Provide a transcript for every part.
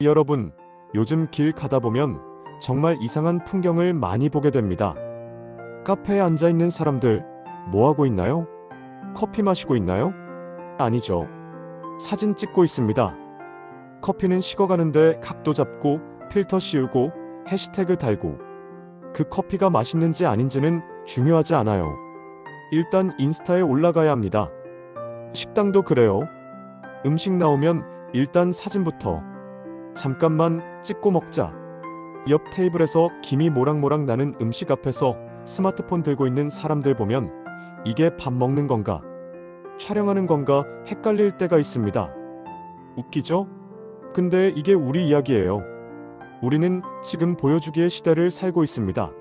여러분, 요즘 길 가다 보면 정말 이상한 풍경을 많이 보게 됩니다. 카페에 앉아 있는 사람들, 뭐 하고 있나요? 커피 마시고 있나요? 아니죠. 사진 찍고 있습니다. 커피는 식어가는데 각도 잡고 필터 씌우고 해시태그 달고, 그 커피가 맛있는지 아닌지는 중요하지 않아요. 일단 인스타에 올라가야 합니다. 식당도 그래요. 음식 나오면 일단 사진부터. 잠깐만 찍고 먹자. 옆 테이블에서 김이 모락모락 나는 음식 앞에서 스마트폰 들고 있는 사람들 보면 이게 밥 먹는 건가, 촬영하는 건가 헷갈릴 때가 있습니다. 웃기죠? 근데 이게 우리 이야기예요. 우리는 지금 보여주기의 시대를 살고 있습니다.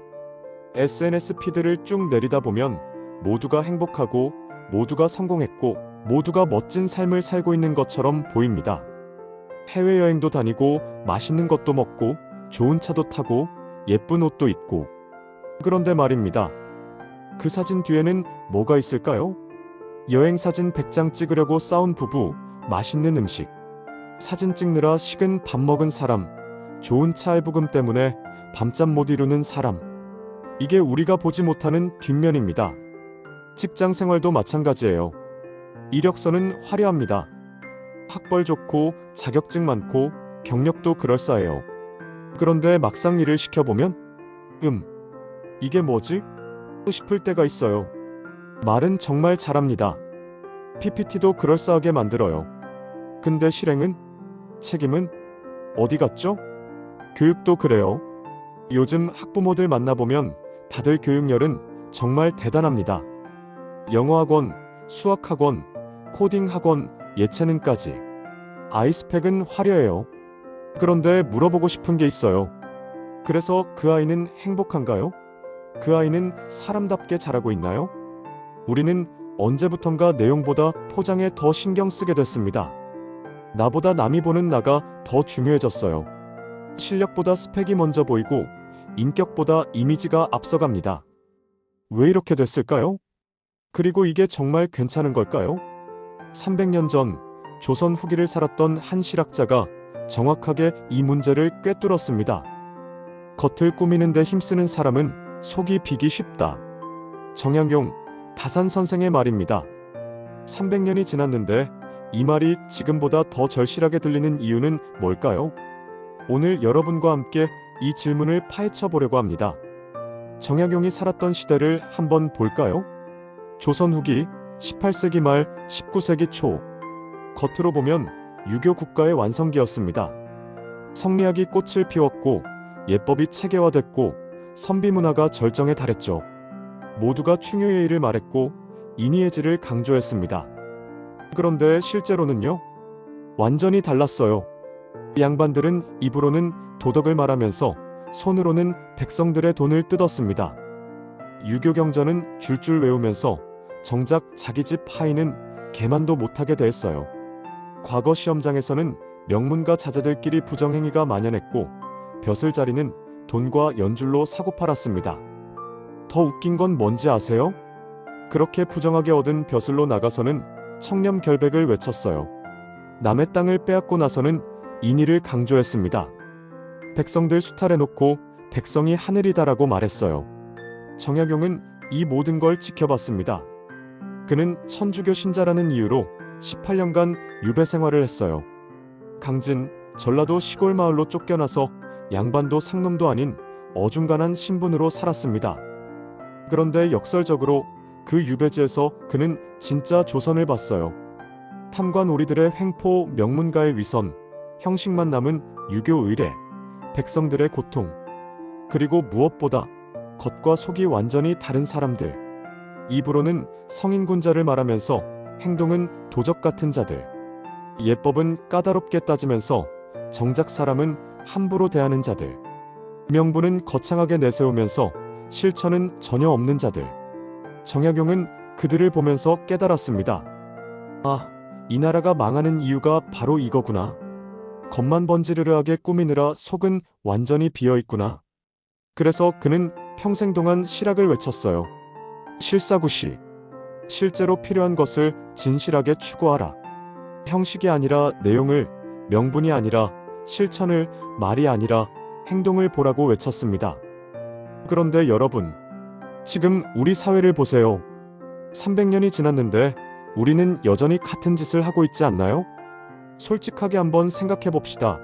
SNS 피드를 쭉 내리다 보면 모두가 행복하고 모두가 성공했고 모두가 멋진 삶을 살고 있는 것처럼 보입니다. 해외여행도 다니고 맛있는 것도 먹고 좋은 차도 타고 예쁜 옷도 입고. 그런데 말입니다. 그 사진 뒤에는 뭐가 있을까요? 여행 사진 100장 찍으려고 싸운 부부, 맛있는 음식, 사진 찍느라 식은 밥 먹은 사람, 좋은 차 할부금 때문에 밤잠 못 이루는 사람. 이게 우리가 보지 못하는 뒷면입니다. 직장 생활도 마찬가지예요. 이력서는 화려합니다. 학벌 좋고 자격증 많고 경력도 그럴싸해요. 그런데 막상 일을 시켜보면 이게 뭐지? 싶을 때가 있어요. 말은 정말 잘합니다. PPT도 그럴싸하게 만들어요. 근데 실행은? 책임은? 어디 갔죠? 교육도 그래요. 요즘 학부모들 만나보면 다들 교육열은 정말 대단합니다. 영어학원, 수학학원, 코딩학원, 예체능까지. 아이스팩은 화려해요. 그런데 물어보고 싶은 게 있어요. 그래서 그 아이는 행복한가요? 그 아이는 사람답게 자라고 있나요? 우리는 언제부턴가 내용보다 포장에 더 신경 쓰게 됐습니다. 나보다 남이 보는 나가 더 중요해졌어요. 실력보다 스펙이 먼저 보이고 인격보다 이미지가 앞서갑니다. 왜 이렇게 됐을까요? 그리고 이게 정말 괜찮은 걸까요? 300년 전 조선 후기를 살았던 한 실학자가 정확하게 이 문제를 꿰뚫었습니다. 겉을 꾸미는데 힘쓰는 사람은 속이 비기 쉽다. 정약용, 다산 선생의 말입니다. 300년이 지났는데 이 말이 지금보다 더 절실하게 들리는 이유는 뭘까요? 오늘 여러분과 함께 이 질문을 파헤쳐 보려고 합니다. 정약용이 살았던 시대를 한번 볼까요? 조선 후기 18세기 말 19세기 초. 겉으로 보면 유교 국가의 완성기였습니다. 성리학이 꽃을 피웠고 예법이 체계화됐고 선비 문화가 절정에 달했죠. 모두가 충효의 의를 말했고 인의의 질을 강조했습니다. 그런데 실제로는요? 완전히 달랐어요. 양반들은 입으로는 도덕을 말하면서 손으로는 백성들의 돈을 뜯었습니다. 유교 경전은 줄줄 외우면서 정작 자기 집 하인은 개만도 못하게 대했어요. 과거 시험장에서는 명문가 자제들끼리 부정행위가 만연했고 벼슬자리는 돈과 연줄로 사고 팔았습니다. 더 웃긴 건 뭔지 아세요? 그렇게 부정하게 얻은 벼슬로 나가서는 청렴결백을 외쳤어요. 남의 땅을 빼앗고 나서는 인의를 강조했습니다. 백성들 수탈해놓고 백성이 하늘이다라고 말했어요. 정약용은 이 모든 걸 지켜봤습니다. 그는 천주교 신자라는 이유로 18년간 유배 생활을 했어요. 강진, 전라도 시골 마을로 쫓겨나서 양반도 상놈도 아닌 어중간한 신분으로 살았습니다. 그런데 역설적으로 그 유배지에서 그는 진짜 조선을 봤어요. 탐관 오리들의 횡포, 명문가의 위선, 형식만 남은 유교 의례, 백성들의 고통, 그리고 무엇보다 겉과 속이 완전히 다른 사람들. 입으로는 성인군자를 말하면서 행동은 도적 같은 자들. 예법은 까다롭게 따지면서 정작 사람은 함부로 대하는 자들. 명분은 거창하게 내세우면서 실천은 전혀 없는 자들. 정약용은 그들을 보면서 깨달았습니다. 아, 이 나라가 망하는 이유가 바로 이거구나. 겉만 번지르르하게 꾸미느라 속은 완전히 비어있구나. 그래서 그는 평생 동안 실학을 외쳤어요. 실사구시. 실제로 필요한 것을 진실하게 추구하라. 형식이 아니라 내용을, 명분이 아니라 실천을, 말이 아니라 행동을 보라고 외쳤습니다. 그런데 여러분, 지금 우리 사회를 보세요. 300년이 지났는데 우리는 여전히 같은 짓을 하고 있지 않나요? 솔직하게 한번 생각해 봅시다.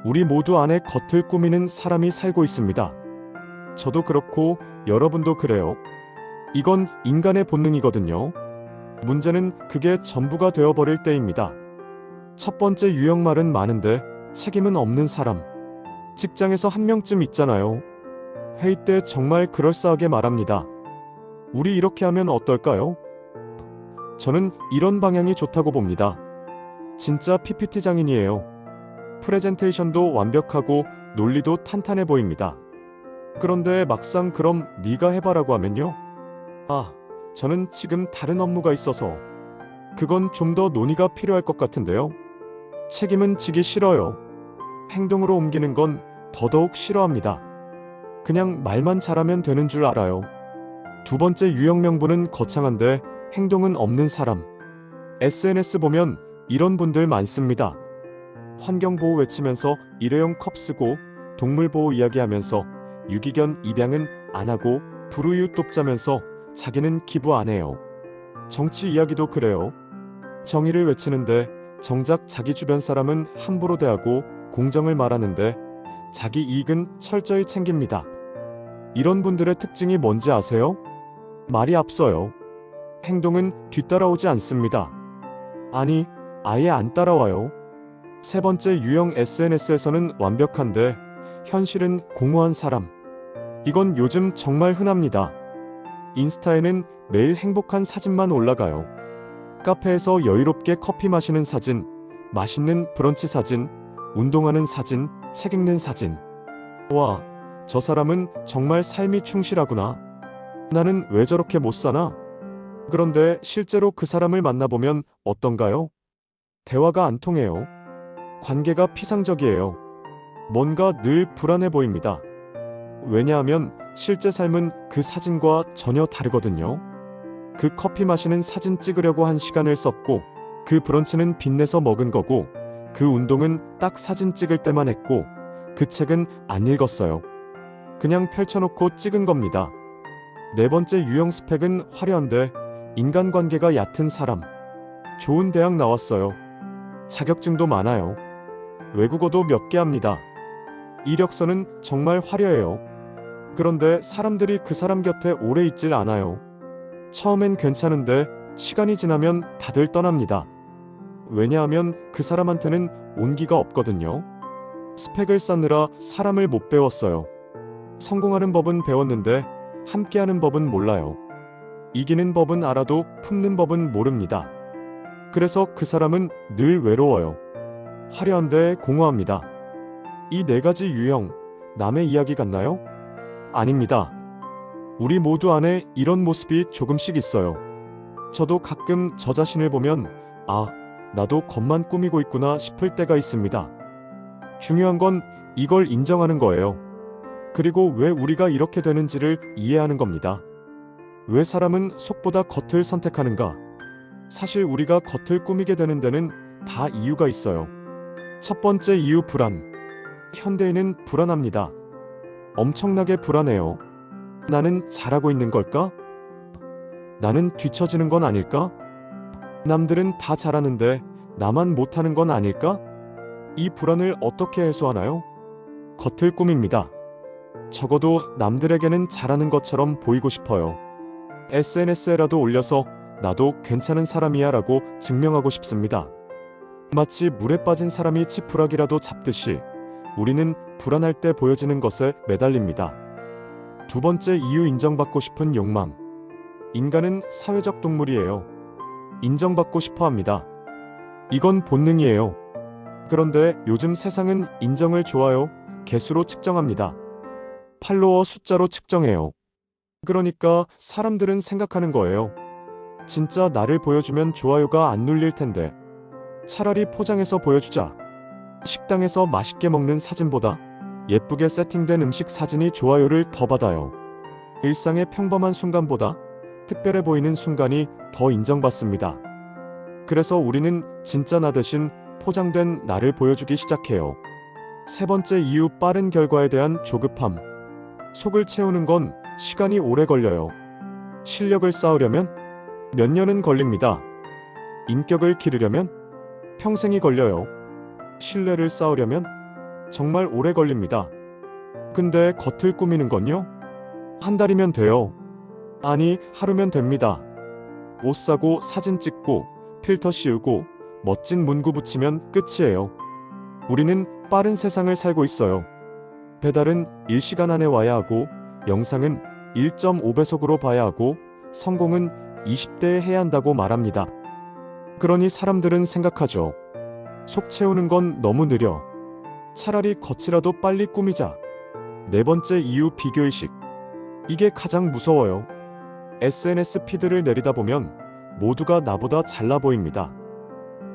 우리 모두 안에 겉을 꾸미는 사람이 살고 있습니다. 저도 그렇고 여러분도 그래요. 이건 인간의 본능이거든요. 문제는 그게 전부가 되어버릴 때입니다. 첫 번째 유형말은 많은데 책임은 없는 사람. 직장에서 한 명쯤 있잖아요. 회의 때 정말 그럴싸하게 말합니다. 우리 이렇게 하면 어떨까요? 저는 이런 방향이 좋다고 봅니다. 진짜 PPT 장인이에요. 프레젠테이션도 완벽하고 논리도 탄탄해 보입니다. 그런데 막상 그럼 네가 해봐라고 하면요? 저는 지금 다른 업무가 있어서. 그건 좀 더 논의가 필요할 것 같은데요. 책임은 지기 싫어요. 행동으로 옮기는 건 더더욱 싫어합니다. 그냥 말만 잘하면 되는 줄 알아요. 두 번째 유형 명분은 거창한데 행동은 없는 사람. SNS 보면 이런 분들 많습니다. 환경보호 외치면서 일회용 컵 쓰고, 동물보호 이야기하면서 유기견 입양은 안 하고, 불우이웃 돕자면서 자기는 기부 안 해요. 정치 이야기도 그래요. 정의를 외치는데 정작 자기 주변 사람은 함부로 대하고 공정을 말하는데 자기 이익은 철저히 챙깁니다. 이런 분들의 특징이 뭔지 아세요? 말이 앞서요. 행동은 뒤따라오지 않습니다. 아니, 아예 안 따라와요. 세 번째 유형 SNS에서는 완벽한데 현실은 공허한 사람. 이건 요즘 정말 흔합니다. 인스타에는 매일 행복한 사진만 올라가요. 카페에서 여유롭게 커피 마시는 사진, 맛있는 브런치 사진, 운동하는 사진, 책 읽는 사진. 와, 저 사람은 정말 삶이 충실하구나. 나는 왜 저렇게 못 사나? 그런데 실제로 그 사람을 만나보면 어떤가요? 대화가 안 통해요. 관계가 피상적이에요. 뭔가 늘 불안해 보입니다. 왜냐하면 실제 삶은 그 사진과 전혀 다르거든요. 그 커피 마시는 사진 찍으려고 한 시간을 썼고, 그 브런치는 빚내서 먹은 거고, 그 운동은 딱 사진 찍을 때만 했고, 그 책은 안 읽었어요. 그냥 펼쳐놓고 찍은 겁니다. 네 번째 유형 스펙은 화려한데 인간관계가 얕은 사람. 좋은 대학 나왔어요. 자격증도 많아요. 외국어도 몇 개 합니다. 이력서는 정말 화려해요. 그런데 사람들이 그 사람 곁에 오래 있질 않아요. 처음엔 괜찮은데 시간이 지나면 다들 떠납니다. 왜냐하면 그 사람한테는 온기가 없거든요. 스펙을 쌓느라 사람을 못 배웠어요. 성공하는 법은 배웠는데 함께하는 법은 몰라요. 이기는 법은 알아도 품는 법은 모릅니다. 그래서 그 사람은 늘 외로워요. 화려한데 공허합니다. 이 네 가지 유형, 남의 이야기 같나요? 아닙니다. 우리 모두 안에 이런 모습이 조금씩 있어요. 저도 가끔 저 자신을 보면 나도 겉만 꾸미고 있구나 싶을 때가 있습니다. 중요한 건 이걸 인정하는 거예요. 그리고 왜 우리가 이렇게 되는지를 이해하는 겁니다. 왜 사람은 속보다 겉을 선택하는가? 사실 우리가 겉을 꾸미게 되는 데는 다 이유가 있어요. 첫 번째 이유, 불안. 현대인은 불안합니다. 엄청나게 불안해요. 나는 잘하고 있는 걸까? 나는 뒤처지는 건 아닐까? 남들은 다 잘하는데 나만 못하는 건 아닐까? 이 불안을 어떻게 해소하나요? 겉을 꾸밉니다. 적어도 남들에게는 잘하는 것처럼 보이고 싶어요. SNS에라도 올려서 나도 괜찮은 사람이야 라고 증명하고 싶습니다. 마치 물에 빠진 사람이 지푸라기라도 잡듯이 우리는 불안할 때 보여지는 것에 매달립니다. 두 번째 이유, 인정받고 싶은 욕망. 인간은 사회적 동물이에요. 인정받고 싶어 합니다. 이건 본능이에요. 그런데 요즘 세상은 인정을 좋아요, 개수로 측정합니다. 팔로워 숫자로 측정해요. 그러니까 사람들은 생각하는 거예요. 진짜 나를 보여주면 좋아요가 안 눌릴 텐데. 차라리 포장해서 보여주자. 식당에서 맛있게 먹는 사진보다 예쁘게 세팅된 음식 사진이 좋아요를 더 받아요. 일상의 평범한 순간보다 특별해 보이는 순간이 더 인정받습니다. 그래서 우리는 진짜 나 대신 포장된 나를 보여주기 시작해요. 세 번째 이유, 빠른 결과에 대한 조급함. 속을 채우는 건 시간이 오래 걸려요. 실력을 쌓으려면 몇 년은 걸립니다. 인격을 기르려면 평생이 걸려요. 신뢰를 쌓으려면 정말 오래 걸립니다. 근데 겉을 꾸미는 건요? 한 달이면 돼요. 아니, 하루면 됩니다. 옷 사고 사진 찍고 필터 씌우고 멋진 문구 붙이면 끝이에요. 우리는 빠른 세상을 살고 있어요. 배달은 1시간 안에 와야 하고, 영상은 1.5배속으로 봐야 하고, 성공은 20대에 해야 한다고 말합니다. 그러니 사람들은 생각하죠. 속 채우는 건 너무 느려. 차라리 겉이라도 빨리 꾸미자. 네 번째 이유, 비교의식. 이게 가장 무서워요. SNS 피드를 내리다 보면 모두가 나보다 잘나 보입니다.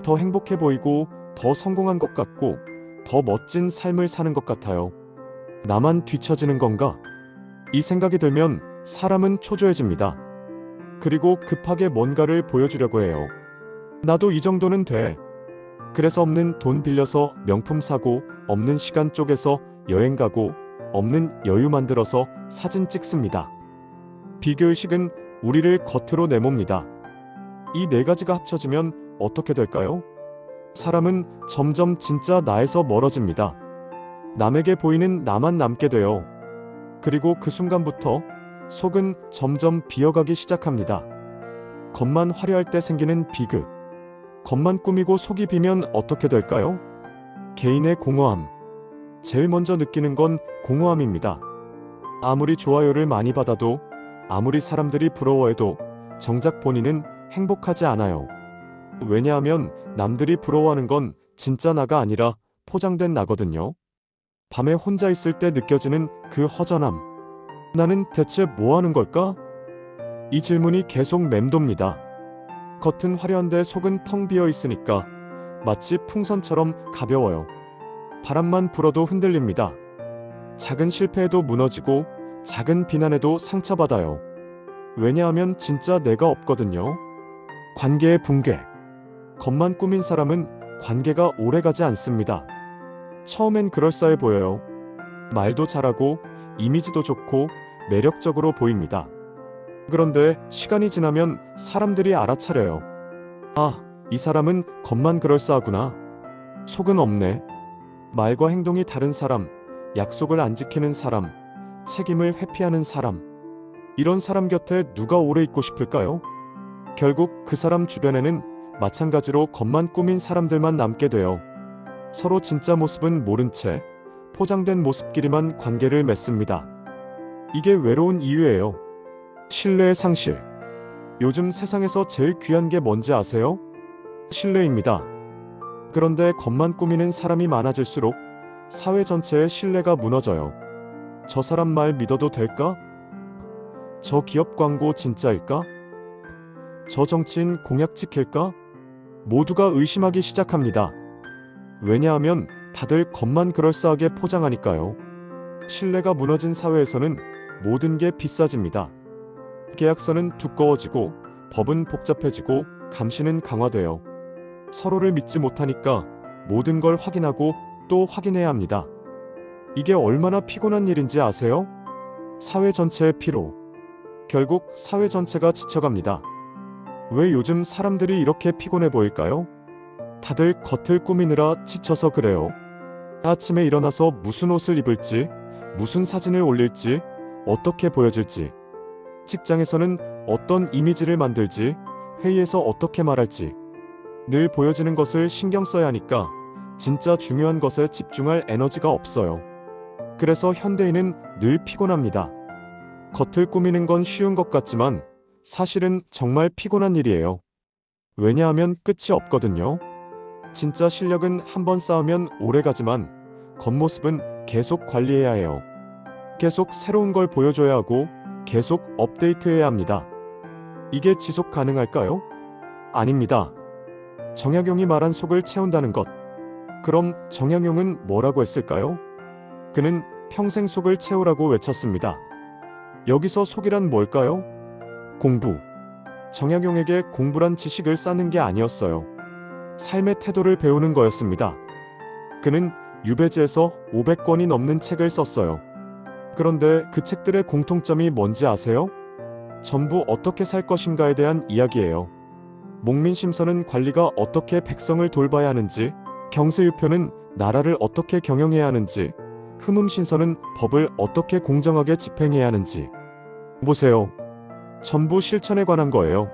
더 행복해 보이고, 더 성공한 것 같고, 더 멋진 삶을 사는 것 같아요. 나만 뒤처지는 건가? 이 생각이 들면 사람은 초조해집니다. 그리고 급하게 뭔가를 보여주려고 해요. 나도 이 정도는 돼. 그래서 없는 돈 빌려서 명품 사고, 없는 시간 쪼개서 여행 가고, 없는 여유 만들어서 사진 찍습니다. 비교의식은 우리를 겉으로 내몹니다. 이 네 가지가 합쳐지면 어떻게 될까요? 사람은 점점 진짜 나에서 멀어집니다. 남에게 보이는 나만 남게 돼요. 그리고 그 순간부터 속은 점점 비어가기 시작합니다. 겉만 화려할 때 생기는 비극. 겉만 꾸미고 속이 비면 어떻게 될까요? 개인의 공허함. 제일 먼저 느끼는 건 공허함입니다. 아무리 좋아요를 많이 받아도, 아무리 사람들이 부러워해도 정작 본인은 행복하지 않아요. 왜냐하면 남들이 부러워하는 건 진짜 나가 아니라 포장된 나거든요. 밤에 혼자 있을 때 느껴지는 그 허전함. 나는 대체 뭐 하는 걸까? 이 질문이 계속 맴돕니다. 겉은 화려한데 속은 텅 비어 있으니까 마치 풍선처럼 가벼워요. 바람만 불어도 흔들립니다. 작은 실패에도 무너지고, 작은 비난에도 상처받아요. 왜냐하면 진짜 내가 없거든요. 관계의 붕괴. 겉만 꾸민 사람은 관계가 오래가지 않습니다. 처음엔 그럴싸해 보여요. 말도 잘하고, 이미지도 좋고, 매력적으로 보입니다. 그런데 시간이 지나면 사람들이 알아차려요. 아, 이 사람은 겉만 그럴싸하구나. 속은 없네. 말과 행동이 다른 사람, 약속을 안 지키는 사람, 책임을 회피하는 사람. 이런 사람 곁에 누가 오래 있고 싶을까요? 결국 그 사람 주변에는 마찬가지로 겉만 꾸민 사람들만 남게 돼요. 서로 진짜 모습은 모른 채 포장된 모습끼리만 관계를 맺습니다. 이게 외로운 이유예요. 신뢰의 상실. 요즘 세상에서 제일 귀한 게 뭔지 아세요? 신뢰입니다. 그런데 겉만 꾸미는 사람이 많아질수록 사회 전체의 신뢰가 무너져요. 저 사람 말 믿어도 될까? 저 기업 광고 진짜일까? 저 정치인 공약 지킬까? 모두가 의심하기 시작합니다. 왜냐하면 다들 겉만 그럴싸하게 포장하니까요. 신뢰가 무너진 사회에서는 모든 게 비싸집니다. 계약서는 두꺼워지고, 법은 복잡해지고, 감시는 강화돼요. 서로를 믿지 못하니까 모든 걸 확인하고 또 확인해야 합니다. 이게 얼마나 피곤한 일인지 아세요? 사회 전체의 피로. 결국 사회 전체가 지쳐갑니다. 왜 요즘 사람들이 이렇게 피곤해 보일까요? 다들 겉을 꾸미느라 지쳐서 그래요. 아침에 일어나서 무슨 옷을 입을지, 무슨 사진을 올릴지, 어떻게 보여질지, 직장에서는 어떤 이미지를 만들지, 회의에서 어떻게 말할지, 늘 보여지는 것을 신경 써야 하니까 진짜 중요한 것에 집중할 에너지가 없어요. 그래서 현대인은 늘 피곤합니다. 겉을 꾸미는 건 쉬운 것 같지만 사실은 정말 피곤한 일이에요. 왜냐하면 끝이 없거든요. 진짜 실력은 한번 쌓으면 오래가지만 겉모습은 계속 관리해야 해요. 계속 새로운 걸 보여줘야 하고 계속 업데이트해야 합니다. 이게 지속 가능할까요? 아닙니다. 정약용이 말한 속을 채운다는 것. 그럼 정약용은 뭐라고 했을까요? 그는 평생 속을 채우라고 외쳤습니다. 여기서 속이란 뭘까요? 공부. 정약용에게 공부란 지식을 쌓는 게 아니었어요. 삶의 태도를 배우는 거였습니다. 그는 유배지에서 500권이 넘는 책을 썼어요. 그런데 그 책들의 공통점이 뭔지 아세요? 전부 어떻게 살 것인가에 대한 이야기예요. 목민심서는 관리가 어떻게 백성을 돌봐야 하는지, 경세유표는 나라를 어떻게 경영해야 하는지, 흠음신서는 법을 어떻게 공정하게 집행해야 하는지. 보세요. 전부 실천에 관한 거예요.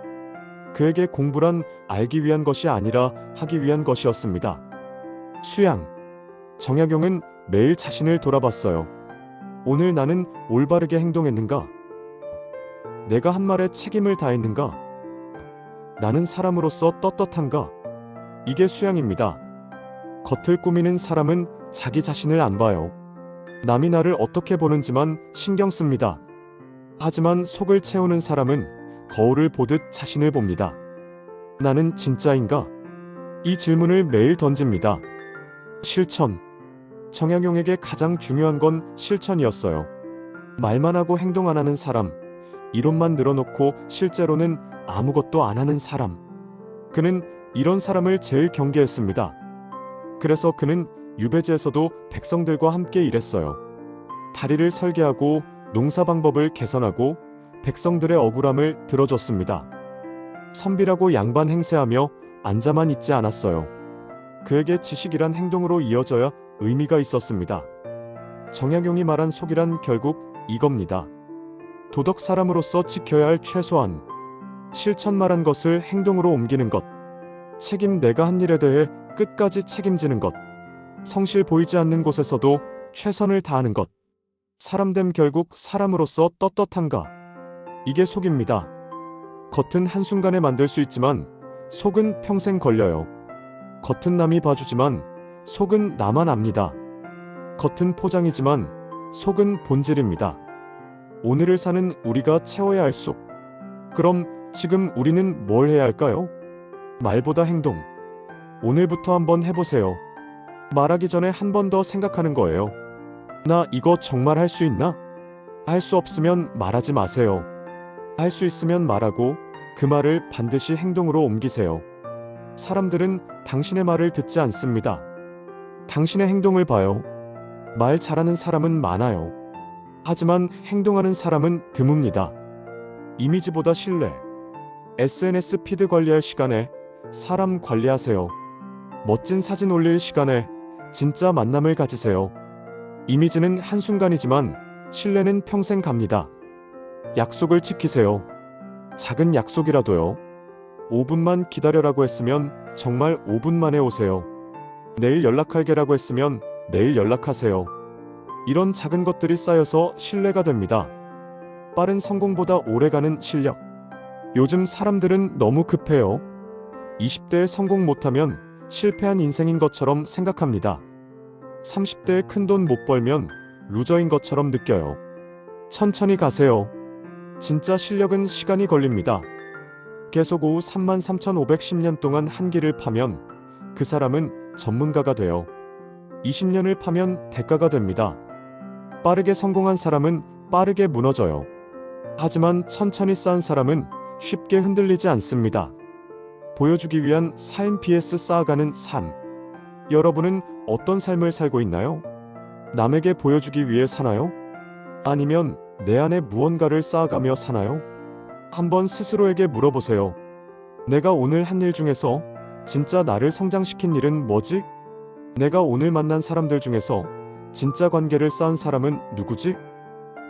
그에게 공부란 알기 위한 것이 아니라 하기 위한 것이었습니다. 수양. 정약용은 매일 자신을 돌아봤어요. 오늘 나는 올바르게 행동했는가? 내가 한 말에 책임을 다했는가? 나는 사람으로서 떳떳한가? 이게 수양입니다. 겉을 꾸미는 사람은 자기 자신을 안 봐요. 남이 나를 어떻게 보는지만 신경 씁니다. 하지만 속을 채우는 사람은 거울을 보듯 자신을 봅니다. 나는 진짜인가? 이 질문을 매일 던집니다. 실천. 정약용에게 가장 중요한 건 실천이었어요. 말만 하고 행동 안 하는 사람, 이론만 늘어놓고 실제로는 아무것도 안 하는 사람. 그는 이런 사람을 제일 경계했습니다. 그래서 그는 유배지에서도 백성들과 함께 일했어요. 다리를 설계하고 농사 방법을 개선하고 백성들의 억울함을 들어줬습니다. 선비라고 양반 행세하며 앉아만 있지 않았어요. 그에게 지식이란 행동으로 이어져야 의미가 있었습니다. 정약용이 말한 속이란 결국 이겁니다. 도덕 사람으로서 지켜야 할 최소한 실천 말한 것을 행동으로 옮기는 것, 책임 내가 한 일에 대해 끝까지 책임지는 것, 성실 보이지 않는 곳에서도 최선을 다하는 것, 사람됨 결국 사람으로서 떳떳한가. 이게 속입니다. 겉은 한순간에 만들 수 있지만 속은 평생 걸려요. 겉은 남이 봐주지만 속은 나만 압니다. 겉은 포장이지만 속은 본질입니다. 오늘을 사는 우리가 채워야 할 속. 그럼 지금 우리는 뭘 해야 할까요? 말보다 행동. 오늘부터 한번 해보세요. 말하기 전에 한 번 더 생각하는 거예요. 나 이거 정말 할 수 있나? 할 수 없으면 말하지 마세요. 할 수 있으면 말하고 그 말을 반드시 행동으로 옮기세요. 사람들은 당신의 말을 듣지 않습니다. 당신의 행동을 봐요. 말 잘하는 사람은 많아요. 하지만 행동하는 사람은 드뭅니다. 이미지보다 신뢰. SNS 피드 관리할 시간에 사람 관리하세요. 멋진 사진 올릴 시간에 진짜 만남을 가지세요. 이미지는 한순간이지만 신뢰는 평생 갑니다. 약속을 지키세요. 작은 약속이라도요. 5분만 기다려라고 했으면 정말 5분 만에 오세요. 내일 연락할게라고 했으면 내일 연락하세요. 이런 작은 것들이 쌓여서 신뢰가 됩니다. 빠른 성공보다 오래가는 실력. 요즘 사람들은 너무 급해요. 20대에 성공 못하면 실패한 인생인 것처럼 생각합니다. 30대에 큰 돈 못 벌면 루저인 것처럼 느껴요. 천천히 가세요. 진짜 실력은 시간이 걸립니다. 계속 오후 33,510년 동안 한 길을 파면 그 사람은 전문가가 돼요. 20년을 파면 대가가 됩니다. 빠르게 성공한 사람은 빠르게 무너져요. 하지만 천천히 쌓은 사람은 쉽게 흔들리지 않습니다. 보여주기 위한 삶 vs 쌓아가는 삶. 여러분은 어떤 삶을 살고 있나요? 남에게 보여주기 위해 사나요? 아니면 내 안에 무언가를 쌓아가며 사나요? 한번 스스로에게 물어보세요. 내가 오늘 한 일 중에서 진짜 나를 성장시킨 일은 뭐지? 내가 오늘 만난 사람들 중에서 진짜 관계를 쌓은 사람은 누구지?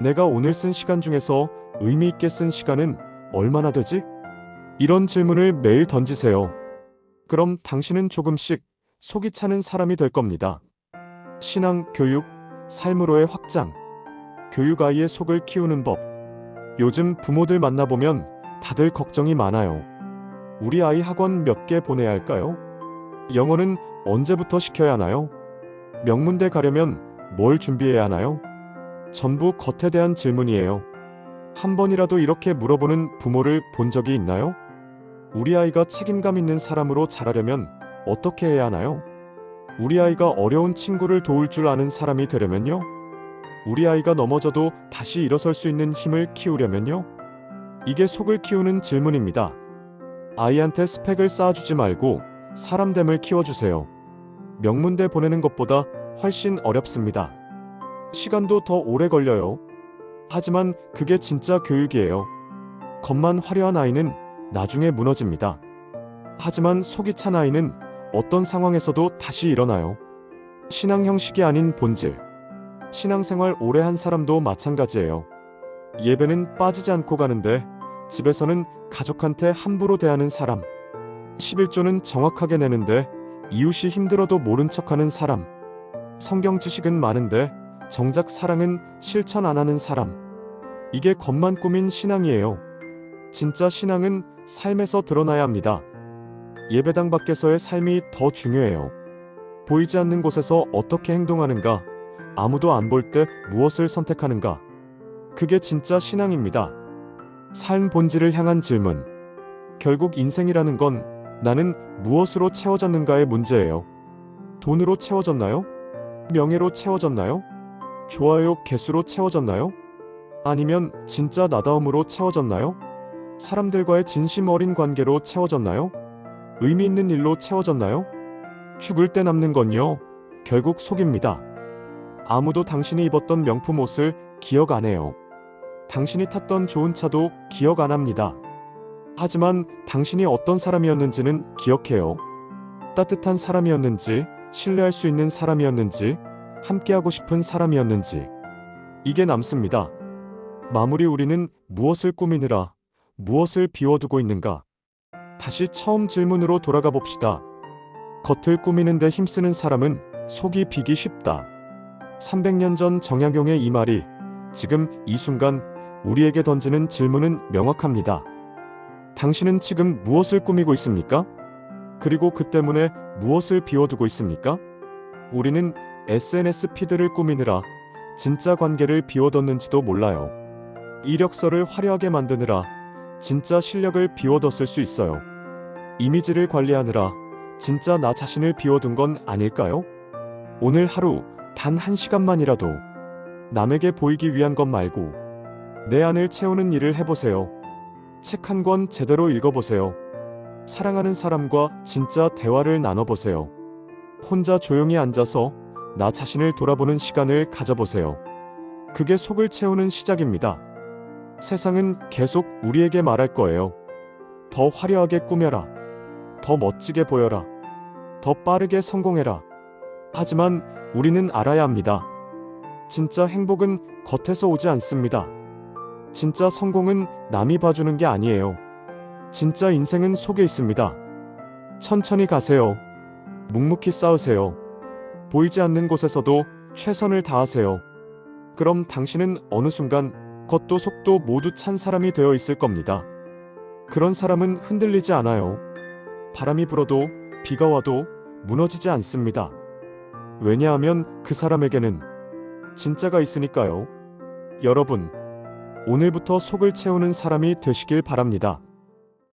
내가 오늘 쓴 시간 중에서 의미 있게 쓴 시간은 얼마나 되지? 이런 질문을 매일 던지세요. 그럼 당신은 조금씩 속이 차는 사람이 될 겁니다. 신앙, 교육, 삶으로의 확장. 교육 아이의 속을 키우는 법. 요즘 부모들 만나보면 다들 걱정이 많아요. 우리 아이 학원 몇 개 보내야 할까요? 영어는 언제부터 시켜야 하나요? 명문대 가려면 뭘 준비해야 하나요? 전부 겉에 대한 질문이에요. 한 번이라도 이렇게 물어보는 부모를 본 적이 있나요? 우리 아이가 책임감 있는 사람으로 자라려면 어떻게 해야 하나요? 우리 아이가 어려운 친구를 도울 줄 아는 사람이 되려면요? 우리 아이가 넘어져도 다시 일어설 수 있는 힘을 키우려면요? 이게 속을 키우는 질문입니다. 아이한테 스펙을 쌓아주지 말고 사람됨을 키워주세요. 명문대 보내는 것보다 훨씬 어렵습니다. 시간도 더 오래 걸려요. 하지만 그게 진짜 교육이에요. 겉만 화려한 아이는 나중에 무너집니다. 하지만 속이 찬 아이는 어떤 상황에서도 다시 일어나요. 신앙 형식이 아닌 본질. 신앙생활 오래 한 사람도 마찬가지예요. 예배는 빠지지 않고 가는데 집에서는 가족한테 함부로 대하는 사람. 11조는 정확하게 내는데 이웃이 힘들어도 모른 척하는 사람. 성경 지식은 많은데 정작 사랑은 실천 안 하는 사람. 이게 겉만 꾸민 신앙이에요. 진짜 신앙은 삶에서 드러나야 합니다. 예배당 밖에서의 삶이 더 중요해요. 보이지 않는 곳에서 어떻게 행동하는가, 아무도 안 볼 때 무엇을 선택하는가. 그게 진짜 신앙입니다. 삶 본질을 향한 질문. 결국 인생이라는 건 나는 무엇으로 채워졌는가의 문제예요. 돈으로 채워졌나요? 명예로 채워졌나요? 좋아요 개수로 채워졌나요? 아니면 진짜 나다움으로 채워졌나요? 사람들과의 진심 어린 관계로 채워졌나요? 의미 있는 일로 채워졌나요? 죽을 때 남는 건요, 결국 속입니다. 아무도 당신이 입었던 명품 옷을 기억 안 해요. 당신이 탔던 좋은 차도 기억 안 합니다. 하지만 당신이 어떤 사람이었는지는 기억해요. 따뜻한 사람이었는지, 신뢰할 수 있는 사람이었는지, 함께하고 싶은 사람이었는지. 이게 남습니다. 마무리. 우리는 무엇을 꾸미느라 무엇을 비워두고 있는가? 다시 처음 질문으로 돌아가 봅시다. 겉을 꾸미는데 힘쓰는 사람은 속이 비기 쉽다. 300년 전 정약용의 이 말이 지금 이 순간 우리에게 던지는 질문은 명확합니다. 당신은 지금 무엇을 꾸미고 있습니까? 그리고 그 때문에 무엇을 비워두고 있습니까? 우리는 SNS 피드를 꾸미느라 진짜 관계를 비워뒀는지도 몰라요. 이력서를 화려하게 만드느라 진짜 실력을 비워뒀을 수 있어요. 이미지를 관리하느라 진짜 나 자신을 비워둔 건 아닐까요? 오늘 하루 단 1시간만이라도 남에게 보이기 위한 것 말고 내 안을 채우는 일을 해보세요. 책 한 권 제대로 읽어보세요. 사랑하는 사람과 진짜 대화를 나눠보세요. 혼자 조용히 앉아서 나 자신을 돌아보는 시간을 가져보세요. 그게 속을 채우는 시작입니다. 세상은 계속 우리에게 말할 거예요. 더 화려하게 꾸며라. 더 멋지게 보여라. 더 빠르게 성공해라. 하지만 우리는 알아야 합니다. 진짜 행복은 겉에서 오지 않습니다. 진짜 성공은 남이 봐주는 게 아니에요. 진짜 인생은 속에 있습니다. 천천히 가세요. 묵묵히 싸우세요. 보이지 않는 곳에서도 최선을 다하세요. 그럼 당신은 어느 순간 겉도 속도 모두 찬 사람이 되어 있을 겁니다. 그런 사람은 흔들리지 않아요. 바람이 불어도 비가 와도 무너지지 않습니다. 왜냐하면 그 사람에게는 진짜가 있으니까요. 여러분, 오늘부터 속을 채우는 사람이 되시길 바랍니다.